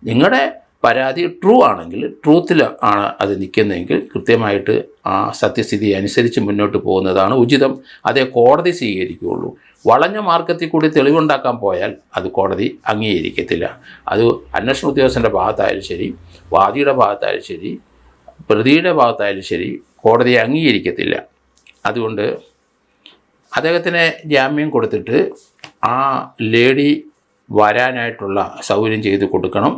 നിങ്ങളുടെ പരാതി ട്രൂ ആണെങ്കിൽ, ട്രൂത്തിൽ ആണ് അത് നിൽക്കുന്നതെങ്കിൽ കൃത്യമായിട്ട് ആ സത്യസ്ഥിതി അനുസരിച്ച് മുന്നോട്ട് പോകുന്നതാണ് ഉചിതം. അതേ കോടതി സ്വീകരിക്കുകയുള്ളൂ. വളഞ്ഞ മാർഗത്തിൽ കൂടി തെളിവുണ്ടാക്കാൻ പോയാൽ അത് കോടതി അംഗീകരിക്കത്തില്ല. അത് അന്വേഷണ ഉദ്യോഗസ്ഥൻ്റെ ഭാഗത്തായാലും ശരി, വാദിയുടെ ഭാഗത്തായാലും ശരി, പ്രതിയുടെ ഭാഗത്തായാലും ശരി, കോടതിയെ അംഗീകരിക്കത്തില്ല. അതുകൊണ്ട് അദ്ദേഹത്തിന് ജാമ്യം കൊടുത്തിട്ട് ആ ലേഡി വരാനായിട്ടുള്ള സൗകര്യം ചെയ്ത് കൊടുക്കണം.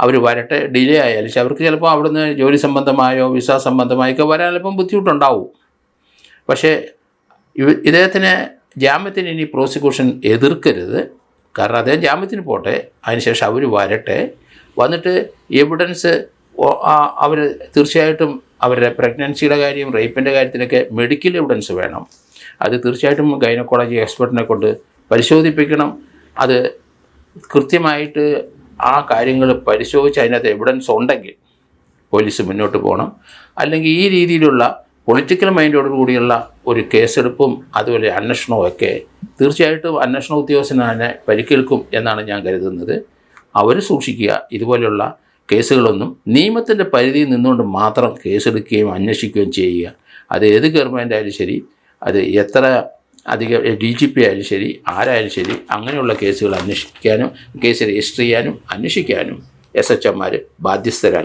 അവർ വരട്ടെ. ഡിലേ ആയാലും അവർക്ക് ചിലപ്പോൾ അവിടുന്ന് ജോലി സംബന്ധമായോ വിസ സംബന്ധമായൊക്കെ വരാൻ ചിലപ്പം ബുദ്ധിമുട്ടുണ്ടാവും. പക്ഷേ ഇദ്ദേഹത്തിന് ജാമ്യത്തിന് ഇനി പ്രോസിക്യൂഷൻ എതിർക്കരുത്. കാരണം അദ്ദേഹം ജാമ്യത്തിന് പോട്ടെ, അതിനുശേഷം അവർ വരട്ടെ. വന്നിട്ട് എവിഡൻസ് അവർ തീർച്ചയായിട്ടും അവരുടെ പ്രഗ്നൻസിയുടെ കാര്യം, റേപ്പിൻ്റെ കാര്യത്തിലൊക്കെ മെഡിക്കൽ എവിഡൻസ് വേണം. അത് തീർച്ചയായിട്ടും ഗൈനക്കോളജി എക്സ്പെർട്ടിനെ കൊണ്ട് പരിശോധിപ്പിക്കണം. അത് കൃത്യമായിട്ട് ആ കാര്യങ്ങൾ പരിശോധിച്ച് അതിനകത്ത് എവിഡൻസ് ഉണ്ടെങ്കിൽ പോലീസ് മുന്നോട്ട് പോകണം. അല്ലെങ്കിൽ ഈ രീതിയിലുള്ള പൊളിറ്റിക്കൽ മൈൻഡോട് കൂടിയുള്ള ഒരു കേസെടുപ്പും അതുപോലെ അന്വേഷണവും ഒക്കെ തീർച്ചയായിട്ടും അന്വേഷണ ഉദ്യോഗസ്ഥന് തന്നെ പരിക്കേൽക്കും എന്നാണ് ഞാൻ കരുതുന്നത്. അവർ സൂക്ഷിക്കുക. ഇതുപോലെയുള്ള കേസുകളൊന്നും നിയമത്തിൻ്റെ പരിധിയിൽ നിന്നുകൊണ്ട് മാത്രം കേസെടുക്കുകയും അന്വേഷിക്കുകയും ചെയ്യുക. അത് ഏത് ഗവൺമെൻറ് ആയാലും ശരി, അത് എത്ര അധികം DGP ആയാലും ശരി, ആരായാലും ശരി, അങ്ങനെയുള്ള കേസുകൾ അന്വേഷിക്കാനും കേസ് രജിസ്റ്റർ ചെയ്യാനും അന്വേഷിക്കാനും SHM ബാധ്യസ്ഥരല്ല.